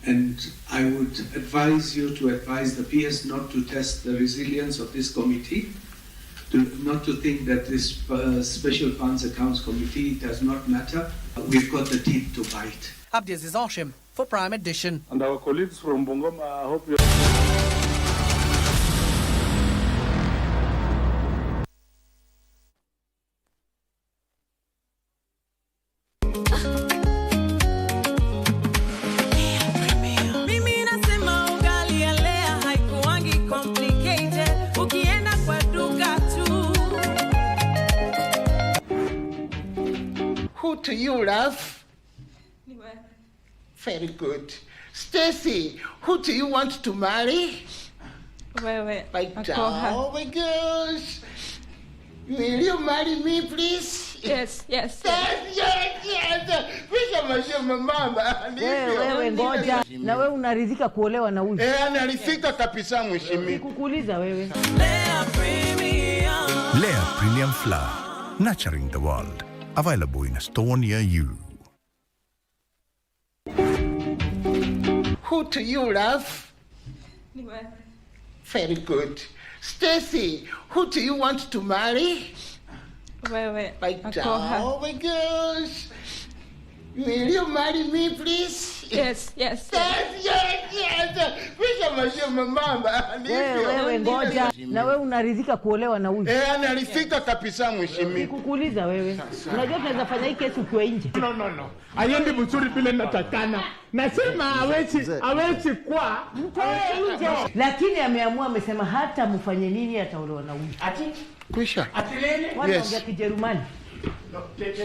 And I would advise you to advise the PS not to test the resilience of this committee, not to think that this Special Funds Accounts Committee does not matter. We've got the teeth to bite. Abdiaziz Hashim for Prime Edition. And our colleagues from Bungoma, I hope you... Who do you love? Very good. Stacy, who do you want to marry? Wewe. Oh my gosh. Will you marry me, please? Yes. Yes. Visha mama. Wewe ngoja. Na wewe unaridhika kuolewa na huyu? Anaridhika kabisa mheshimiwa. Kukuuliza wewe. Lea Premium Flour, nurturing the world. Available in a store near you. Who do you love? Very good. Stacy, who do you want to marry? Wewe. Oh my gosh. Will you marry me, please? Yes. Yes. Kisha mama. Wewe ngoja. Na wewe unaridhika kuolewa na huyu? Anaridhika kabisa mheshimiwa. Nikukuuliza wewe. Unajua tunaweza fanya hii kesi ukiwa nje. No. Ayendi mzuri bila natakana. Nasema hawezi kwa mtoe nje. Lakini ameamua, amesema hata mfanye nini ataolewa na huyu. Ati kwisha. Atilele? Wanaongea Kijerumani.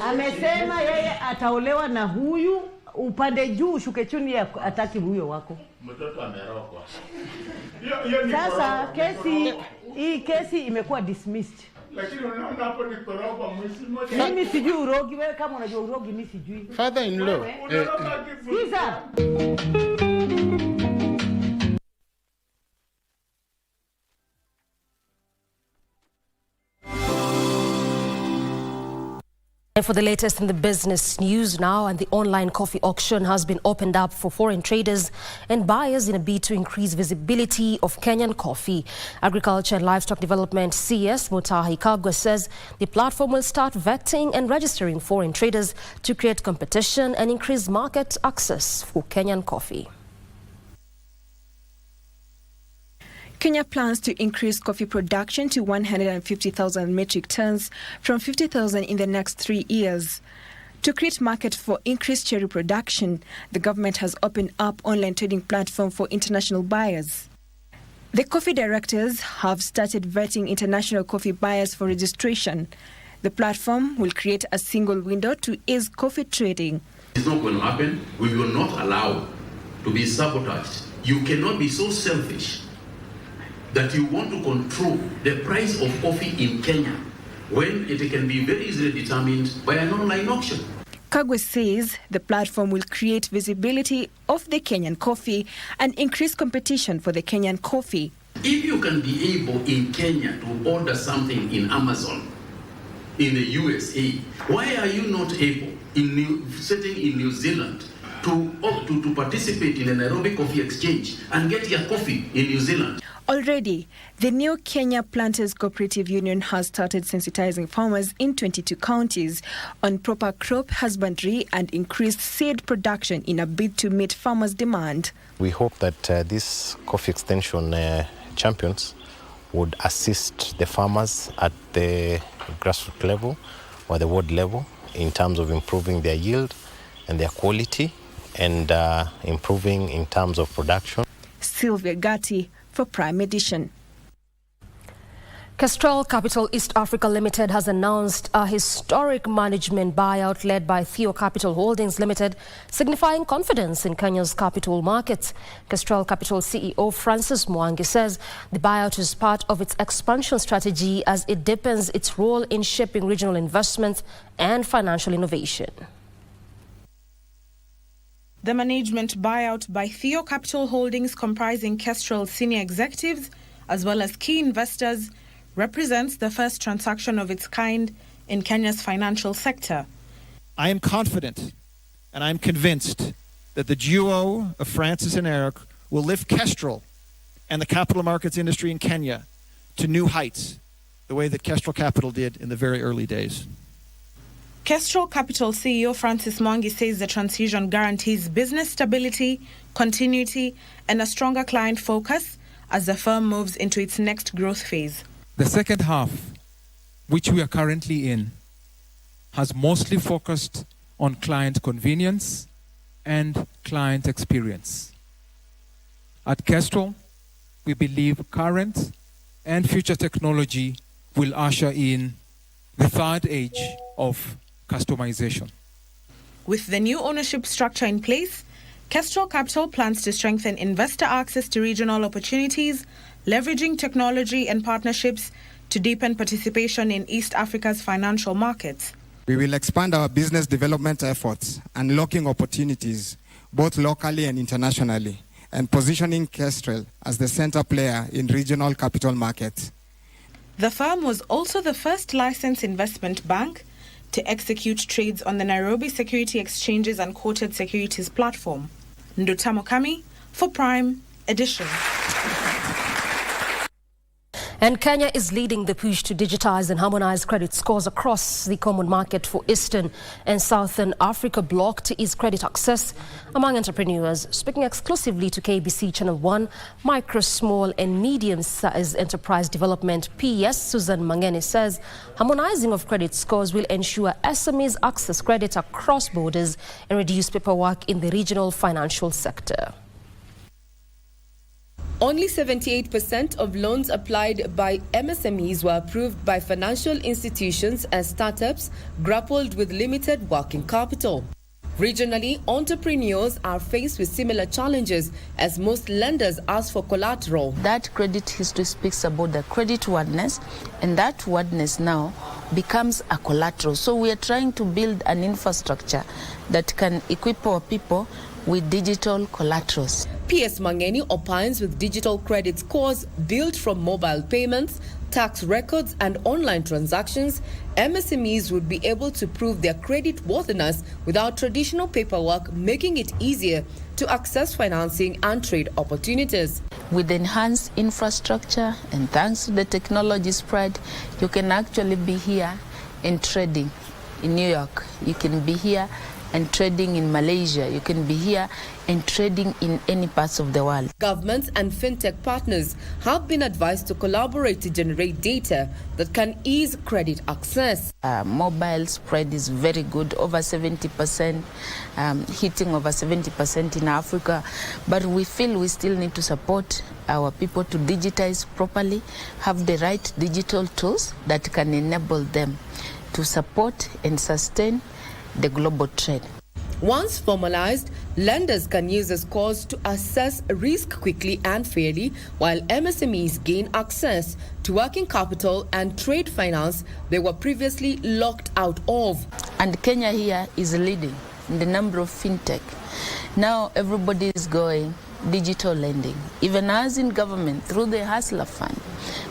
Amesema yeye ataolewa na huyu, upande juu shuke chini ataki huyo wako. Mtoto amerogwa. Sasa hii kesi imekuwa dismissed. Lakini unaona hapo ni korogwa mwezi mmoja. Mimi sijui urogi, wewe kama unajua urogi mimi sijui. Father in law. Siza. For the latest in the business news now, and the online coffee auction has been opened up for foreign traders and buyers in a bid to increase visibility of Kenyan coffee. Agriculture and Livestock Development CS Mutahi Kagwe says the platform will start vetting and registering foreign traders to create competition and increase market access for Kenyan coffee. Kenya plans to increase coffee production to 150,000 metric tons from 50,000 in the next 3 years. To create market for increased cherry production, the government has opened up online trading platform for international buyers. The coffee directors have started vetting international coffee buyers for registration. The platform will create a single window to ease coffee trading. It's not going to happen. We will not allow to be sabotaged. You cannot be so selfish that you want to control the price of coffee in Kenya when it can be very easily determined by an online auction. Kagwe says the platform will create visibility of the Kenyan coffee and increase competition for the Kenyan coffee. If you can be able in Kenya to order something in Amazon, in the USA, why are you not able sitting in New Zealand to participate in a Nairobi Coffee Exchange and get your coffee in New Zealand? Already, the new Kenya Planters Cooperative Union has started sensitizing farmers in 22 counties on proper crop husbandry and increased seed production in a bid to meet farmers' demand. We hope that these coffee extension champions would assist the farmers at the grassroots level or the ward level in terms of improving their yield and their quality and improving in terms of production. Sylvia Gatti for Prime Edition. Kestrel Capital East Africa Limited has announced a historic management buyout led by Theo Capital Holdings Limited, signifying confidence in Kenya's capital markets. Kestrel Capital CEO Francis Mwangi says the buyout is part of its expansion strategy as it deepens its role in shaping regional investment and financial innovation. The management buyout by Theo Capital Holdings, comprising Kestrel senior executives as well as key investors, represents the first transaction of its kind in Kenya's financial sector. I am confident and I'm convinced that the duo of Francis and Eric will lift Kestrel and the capital markets industry in Kenya to new heights, the way that Kestrel Capital did in the very early days. Kestrel Capital CEO Francis Mwangi says the transition guarantees business stability, continuity, and a stronger client focus as the firm moves into its next growth phase. The second half, which we are currently in, has mostly focused on client convenience and client experience. At Kestrel, we believe current and future technology will usher in the third age of customization. With the new ownership structure in place, Kestrel Capital plans to strengthen investor access to regional opportunities, leveraging technology and partnerships to deepen participation in East Africa's financial markets. We will expand our business development efforts, unlocking opportunities both locally and internationally, and positioning Kestrel as the center player in regional capital markets. The firm was also the first licensed investment bank to execute trades on the Nairobi Security Exchanges and Quoted Securities platform. Ndutamo Kami for Prime Edition. And Kenya is leading the push to digitize and harmonize credit scores across the common market for Eastern and Southern Africa bloc to ease credit access among entrepreneurs. Speaking exclusively to KBC Channel 1, Micro, Small and Medium-Sized Enterprise Development PS Susan Mangeni says harmonizing of credit scores will ensure SMEs access credit across borders and reduce paperwork in the regional financial sector. Only 78% of loans applied by MSMEs were approved by financial institutions as startups grappled with limited working capital. Regionally, entrepreneurs are faced with similar challenges as most lenders ask for collateral. That credit history speaks about the credit worthiness, and that worthiness now becomes a collateral. So we are trying to build an infrastructure that can equip our people with digital collaterals. PS Mangeni opines with digital credit scores built from mobile payments, tax records and online transactions, MSMEs would be able to prove their credit worthiness without traditional paperwork, making it easier to access financing and trade opportunities. With enhanced infrastructure and thanks to the technology spread, you can actually be here and trading in New York. You can be here and trading in Malaysia. You can be here and trading in any parts of the world. Governments and fintech partners have been advised to collaborate to generate data that can ease credit access. Mobile spread is very good, over 70%, hitting over 70% in Africa. But we feel we still need to support our people to digitize properly, have the right digital tools that can enable them to support and sustain the global trade. Once formalized, lenders can use the scores to assess risk quickly and fairly, while MSMEs gain access to working capital and trade finance they were previously locked out of. And Kenya here is leading in the number of fintech. Now everybody is going digital lending. Even as in government, through the Hustler Fund,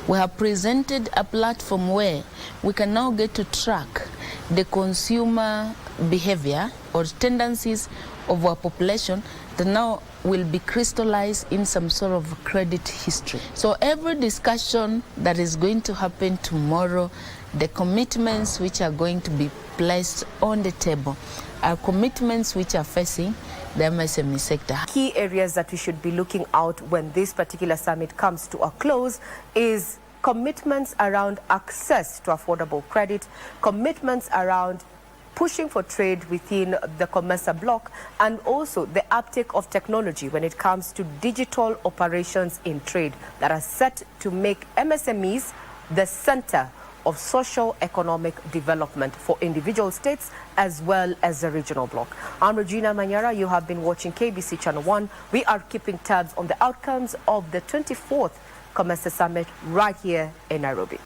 we have presented a platform where we can now get to track the consumer behavior or tendencies of our population that now will be crystallized in some sort of credit history. So every discussion that is going to happen tomorrow, the commitments which are going to be placed on the table are commitments which are facing the MSME sector. Key areas that we should be looking out when this particular summit comes to a close is commitments around access to affordable credit, commitments around pushing for trade within the COMESA bloc, and also the uptake of technology when it comes to digital operations in trade that are set to make MSMEs the center of socio-economic development for individual states as well as the regional bloc. I'm Regina Manyara. You have been watching KBC Channel 1. We are keeping tabs on the outcomes of the 24th COMESA Summit right here in Nairobi.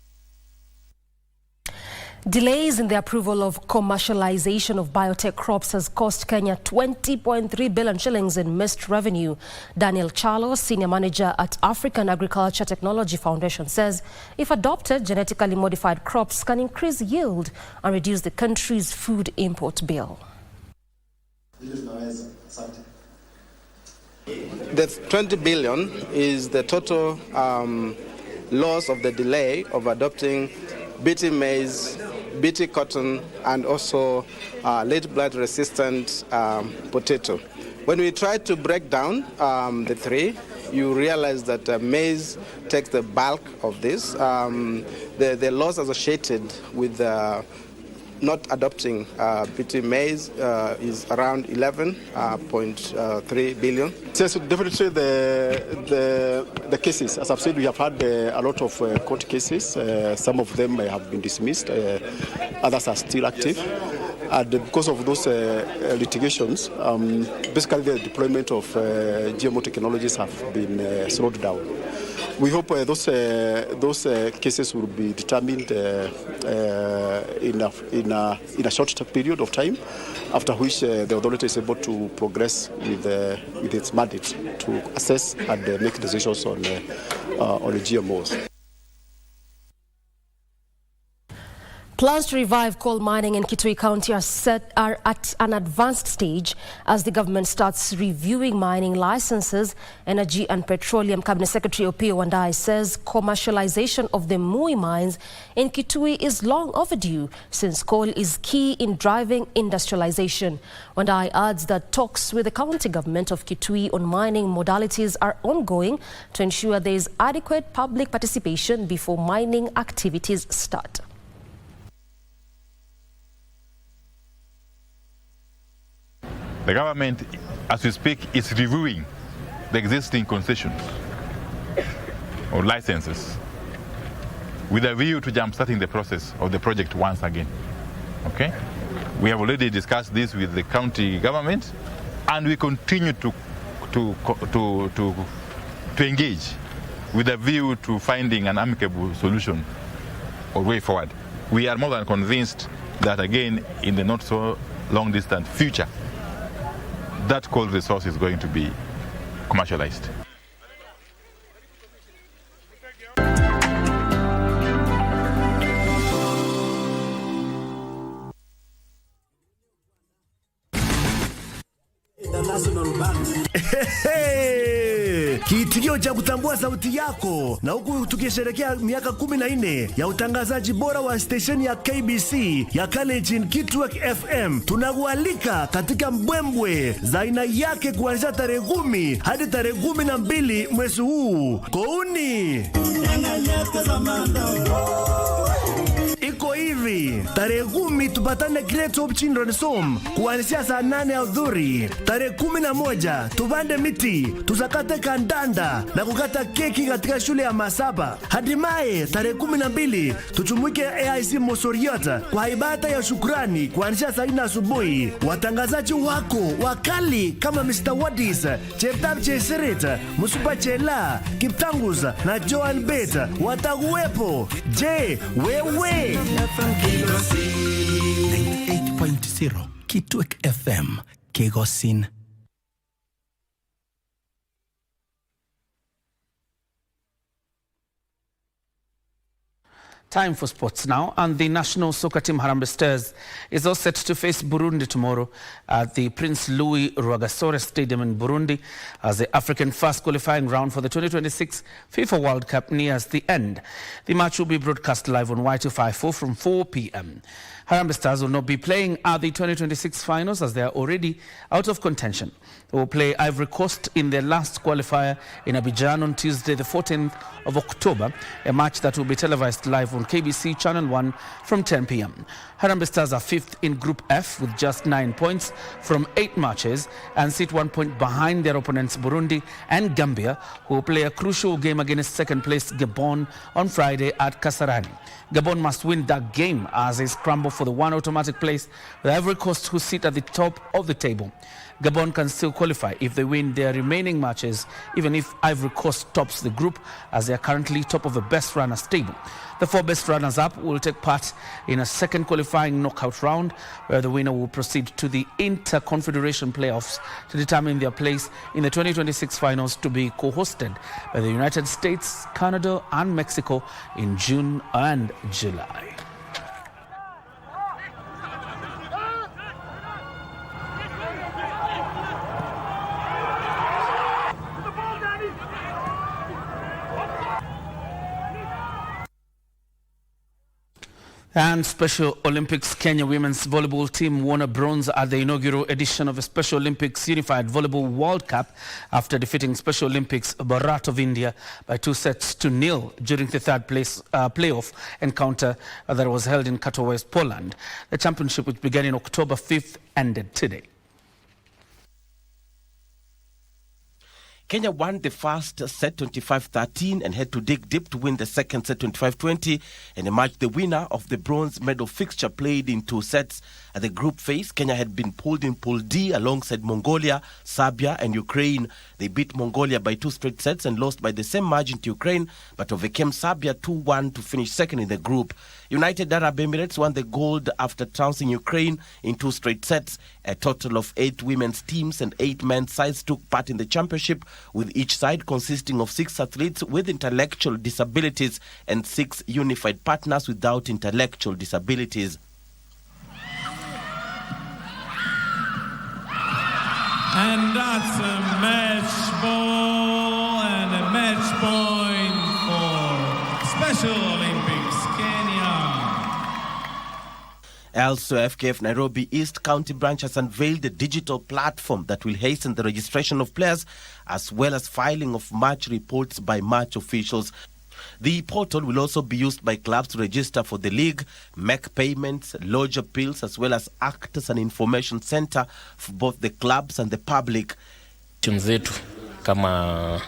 Delays in the approval of commercialization of biotech crops has cost Kenya 20.3 billion shillings in missed revenue. Daniel Charlo, senior manager at African Agriculture Technology Foundation, says if adopted, genetically modified crops can increase yield and reduce the country's food import bill. The 20 billion is the total loss of the delay of adopting BT maize, BT cotton, and also late blight resistant potato. When we try to break down the three, you realize that maize takes the bulk of this. The loss associated with not adopting BT maize is around 11.3 billion. Yes, definitely the cases. As I've said, we have had a lot of court cases. Some of them have been dismissed. Others are still active. And because of those litigations, basically the deployment of GMO technologies have been slowed down. We hope those cases will be determined in a short period of time, after which the authority is able to progress with its mandate to assess and make decisions on the GMOs. Plans to revive coal mining in Kitui County are at an advanced stage as the government starts reviewing mining licenses. Energy and Petroleum Cabinet Secretary Opiyo Wandayi says commercialization of the Mui mines in Kitui is long overdue since coal is key in driving industrialization. Wandayi adds that talks with the county government of Kitui on mining modalities are ongoing to ensure there is adequate public participation before mining activities start. The government, as we speak, is reviewing the existing concessions or licenses with a view to jump-starting the process of the project once again. Okay? We have already discussed this with the county government, and we continue to engage with a view to finding an amicable solution or way forward. We are more than convinced that, again, in the not so long distant future, that coal resource is going to be commercialized. Kiitikio cha kutambua sauti yako na huku tukisherehekea miaka 14 ya utangazaji bora wa stesheni ya KBC ya Kalenjin Kitwek FM. Tunakualika katika mbwembwe za aina yake kuanzia tarehe 10 hadi tarehe 12 mwezi huu. Kouni iko hivi: tarehe 10 tupatane Great Hope Children's Home kuanzia saa 8 adhuhuri. Tarehe 11 tupande miti, tusakate kandanda na kukata keki katika shule ya Masaba. Hatimaye tarehe 12 tuchumuike AIC Mosoriota kwa ibada ya shukrani kuanzia saa 4 asubuhi. Watangazaji wako wakali kama Mr. Wadis, Cheptab Chesirit, Musupa Chela, Kiptangus na Joel Bet watakuwepo. Je, wewe? 98.0 Kitwek FM Kegosin. Time for sports now, and the national soccer team Harambee Stars is all set to face Burundi tomorrow at the Prince Louis Rwagasore Stadium in Burundi as the African first qualifying round for the 2026 FIFA World Cup nears the end. The match will be broadcast live on Y254 from 4 p.m. Harambee Stars will not be playing at the 2026 finals as they are already out of contention. They will play Ivory Coast in their last qualifier in Abidjan on Tuesday, the 14th of October, a match that will be televised live on KBC Channel 1 from 10 p.m. Harambee Stars are 5th in Group F with just 9 points from 8 matches and sit 1 point behind their opponents Burundi and Gambia, who will play a crucial game against second-place Gabon on Friday at Kasarani. Gabon must win that game as they scramble for the one automatic place with Ivory Coast, who sit at the top of the table. Gabon can still qualify if they win their remaining matches, even if Ivory Coast tops the group, as they are currently top of the best runners table. The 4 best runners-up will take part in a second qualifying knockout round, where the winner will proceed to the Inter-Confederation playoffs to determine their place in the 2026 finals, to be co-hosted by the United States, Canada and Mexico in June and July. And Special Olympics Kenya women's volleyball team won a bronze at the inaugural edition of the Special Olympics Unified Volleyball World Cup after defeating Special Olympics Bharat of India by 2-0 during the third place playoff encounter that was held in Katowice, Poland. The championship, which began in October 5th, ended today. Kenya won the first set 25-13 and had to dig deep to win the second set 25-20 and emerged the winner of the bronze medal fixture played in 2 sets. At the group phase, Kenya had been pulled in Pool D alongside Mongolia, Serbia and Ukraine. They beat Mongolia by 2 straight sets and lost by the same margin to Ukraine, but overcame Serbia 2-1 to finish second in the group. United Arab Emirates won the gold after trouncing Ukraine in 2 straight sets. A total of 8 women's teams and 8 men's sides took part in the championship, with each side consisting of 6 athletes with intellectual disabilities and 6 unified partners without intellectual disabilities. And that's a match ball and a match point for Special Olympics Kenya. Also, FKF Nairobi East County Branch has unveiled a digital platform that will hasten the registration of players as well as filing of match reports by match officials. The portal will also be used by clubs to register for the league, make payments, lodge appeals, as well as act as an information center for both the clubs and the public. Zetu kama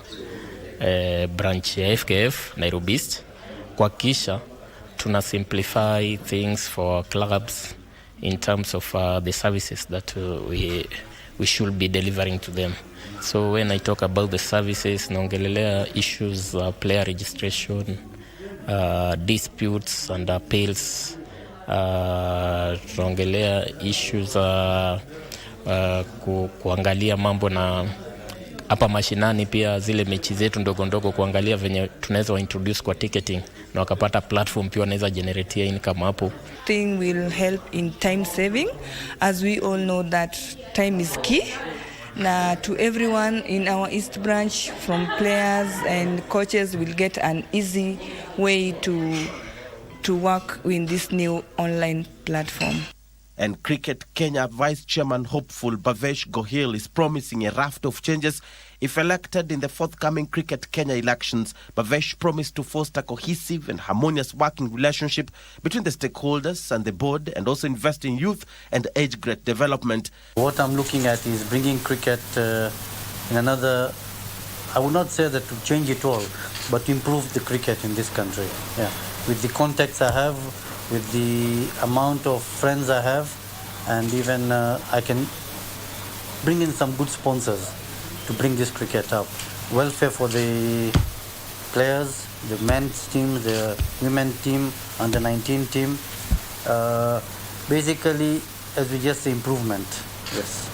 branch ya FKF Nairobi East kuhakikisha tuna simplify things for clubs in terms of the services that we should be delivering to them. So when I talk about the services, naongelelea issues, player registration, disputes and appeals, naongelea issues, kuangalia mambo na hapa mashinani pia zile mechi zetu ndogo ndogo kuangalia venye tunaweza wa introduce kwa ticketing na wakapata platform pia wanaweza generate income hapo. Thing will help in time saving, as we all know that time is key. Now, to everyone in our East Branch, from players and coaches, will get an easy way to work in this new online platform. And Cricket Kenya Vice Chairman hopeful Bhavesh Gohil is promising a raft of changes if elected in the forthcoming Cricket Kenya elections. Bhavesh promised to foster cohesive and harmonious working relationship between the stakeholders and the board, and also invest in youth and age-grade development. What I'm looking at is bringing cricket in another, I would not say that to change it all, but to improve the cricket in this country. Yeah, with the contacts I have, with the amount of friends I have, and even I can bring in some good sponsors to bring this cricket up. Welfare for the players, the men's team, the women's team, under 19 team. Basically, as we just say, improvement. Yes.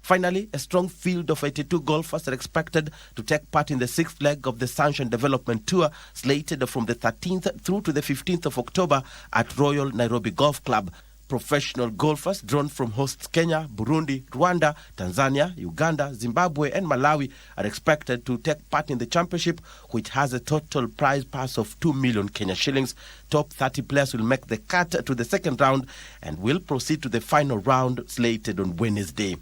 Finally, a strong field of 82 golfers are expected to take part in the 6th leg of the Sunshine Development Tour, slated from the 13th through to the 15th of October at Royal Nairobi Golf Club. Professional golfers drawn from hosts Kenya, Burundi, Rwanda, Tanzania, Uganda, Zimbabwe and Malawi are expected to take part in the championship, which has a total prize purse of 2 million Kenya shillings. Top 30 players will make the cut to the second round and will proceed to the final round, slated on Wednesday.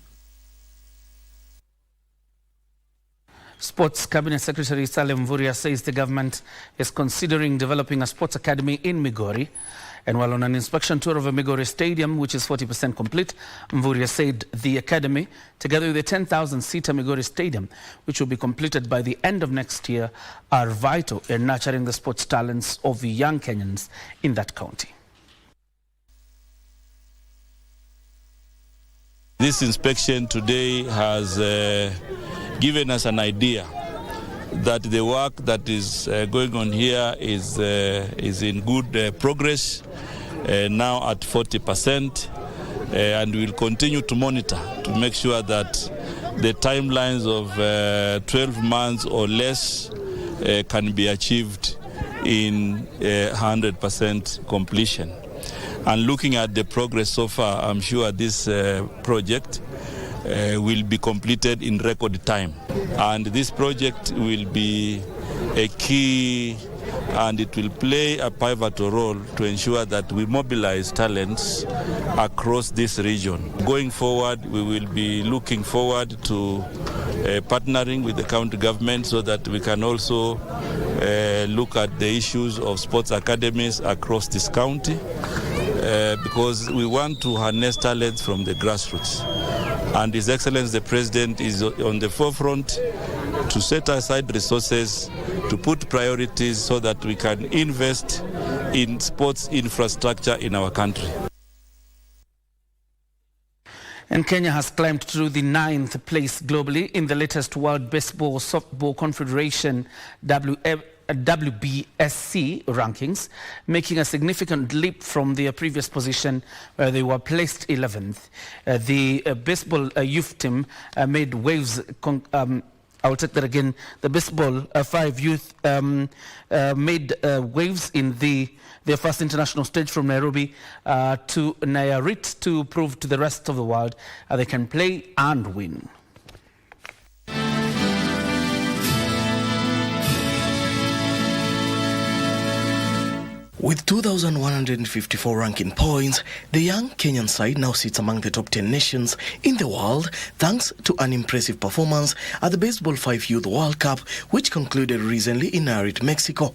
Sports Cabinet Secretary Salem Mvurya says the government is considering developing a sports academy in Migori. And while on an inspection tour of a Migori stadium, which is 40% complete, Mvurya said the academy, together with the 10,000-seater Migori stadium, which will be completed by the end of next year, are vital in nurturing the sports talents of the young Kenyans in that county. This inspection today has given us an idea that the work that is going on here is in good progress, now at 40%, and we'll continue to monitor to make sure that the timelines of 12 months or less can be achieved in 100% completion. And looking at the progress so far, I'm sure this project will be completed in record time. And this project will be a key, and it will play a pivotal role to ensure that we mobilize talents across this region. Going forward, we will be looking forward to partnering with the county government so that we can also look at the issues of sports academies across this county, because we want to harness talents from the grassroots. And His Excellency the President is on the forefront to set aside resources, to put priorities so that we can invest in sports infrastructure in our country. And Kenya has climbed to the 9th place globally in the latest World Baseball Softball Confederation WBSC rankings, making a significant leap from their previous position where they were placed 11th. The baseball youth team made waves. I'll take that again. The baseball 5 youth made waves in their first international stage from Nairobi to Nayarit to prove to the rest of the world they can play and win. With 2,154 ranking points, the young Kenyan side now sits among the top 10 nations in the world thanks to an impressive performance at the Baseball 5 Youth World Cup, which concluded recently in Nayarit, Mexico.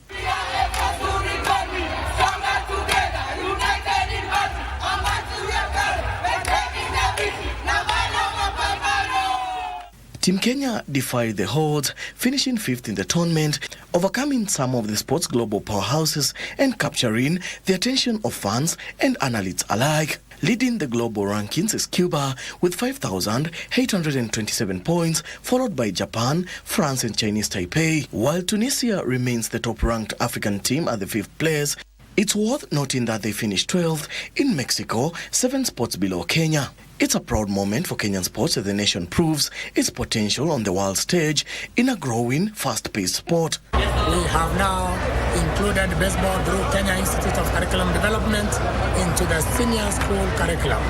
Team Kenya defied the odds, finishing 5th in the tournament, overcoming some of the sport's global powerhouses and capturing the attention of fans and analysts alike. Leading the global rankings is Cuba with 5,827 points, followed by Japan, France and Chinese Taipei, while Tunisia remains the top-ranked African team at the 5th place. It's worth noting that they finished 12th in Mexico, 7 spots below Kenya. It's a proud moment for Kenyan sports as the nation proves its potential on the world stage in a growing, fast-paced sport. We have now included baseball through Kenya Institute of Curriculum Development into the senior school curriculum.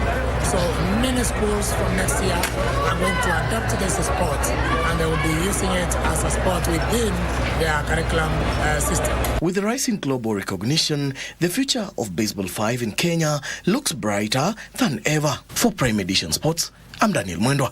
So many schools from next year are going to adopt this sport and they will be using it as a sport within their curriculum system. With the rising global recognition, the future of Baseball 5 in Kenya looks brighter than ever. For Prime Edition Sports, I'm Daniel Mwendwa.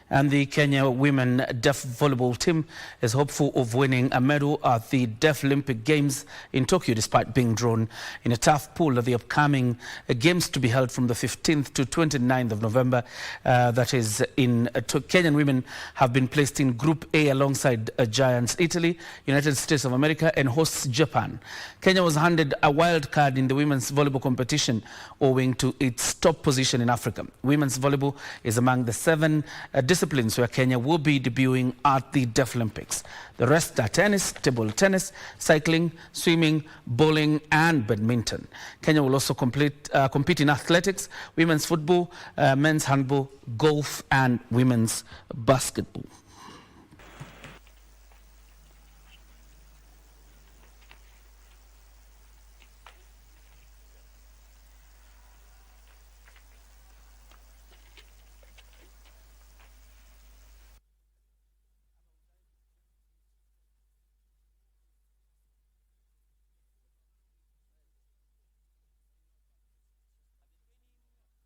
And the Kenya women deaf volleyball team is hopeful of winning a medal at the Deaf Olympic Games in Tokyo, despite being drawn in a tough pool of the upcoming Games to be held from the 15th to 29th of November. That is in Kenyan women have been placed in Group A alongside giants Italy, United States of America and hosts Japan. Kenya was handed a wild card in the women's volleyball competition owing to its top position in Africa. Women's volleyball is among the 7 disciplines where Kenya will be debuting at the Deaf Olympics. The rest are tennis, table tennis, cycling, swimming, bowling and badminton. Kenya will also compete in athletics, women's football, men's handball, golf and women's basketball.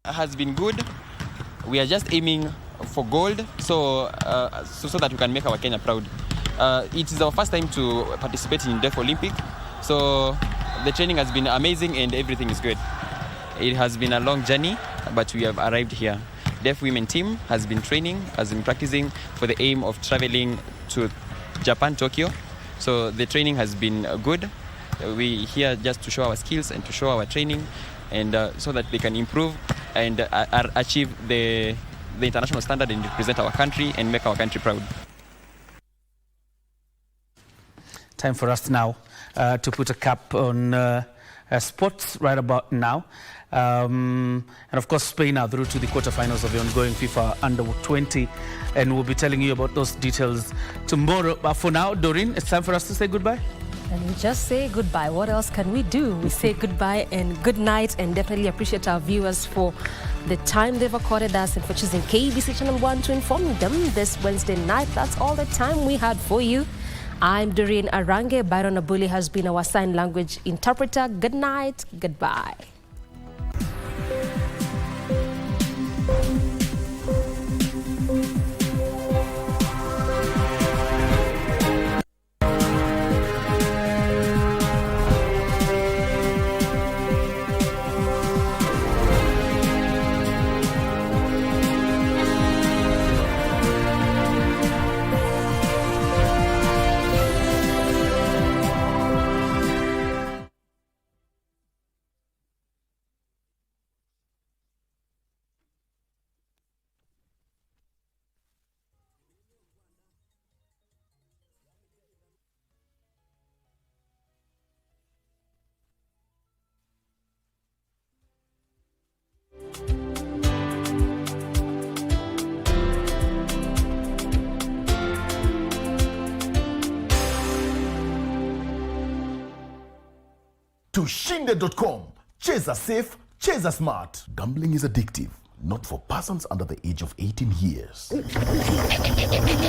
Has been good. We are just aiming for gold so that we can make our Kenya proud. It is our first time to participate in Deaf Olympic, so the training has been amazing and everything is good. It has been a long journey, but we have arrived here. Deaf women team has been training, has been practicing for the aim of traveling to Japan, Tokyo. So the training has been good. We here just to show our skills and to show our training, and so that they can improve and achieve the international standard and represent our country and make our country proud. Time for us now to put a cap on sports right about now. And of course, Spain are through to the quarterfinals of the ongoing FIFA Under-20, and we'll be telling you about those details tomorrow. But for now, Doreen, it's time for us to say goodbye. And we just say goodbye. What else can we do? We say goodbye and good night, and definitely appreciate our viewers for the time they've accorded us and for choosing KBC Channel 1 to inform them this Wednesday night. That's all the time we had for you. I'm Doreen Arange. Byron Abuli has been our sign language interpreter. Good night. Goodbye. Tushinde.com. Cheza safe, cheza smart. Gambling is addictive, not for persons under the age of 18 years.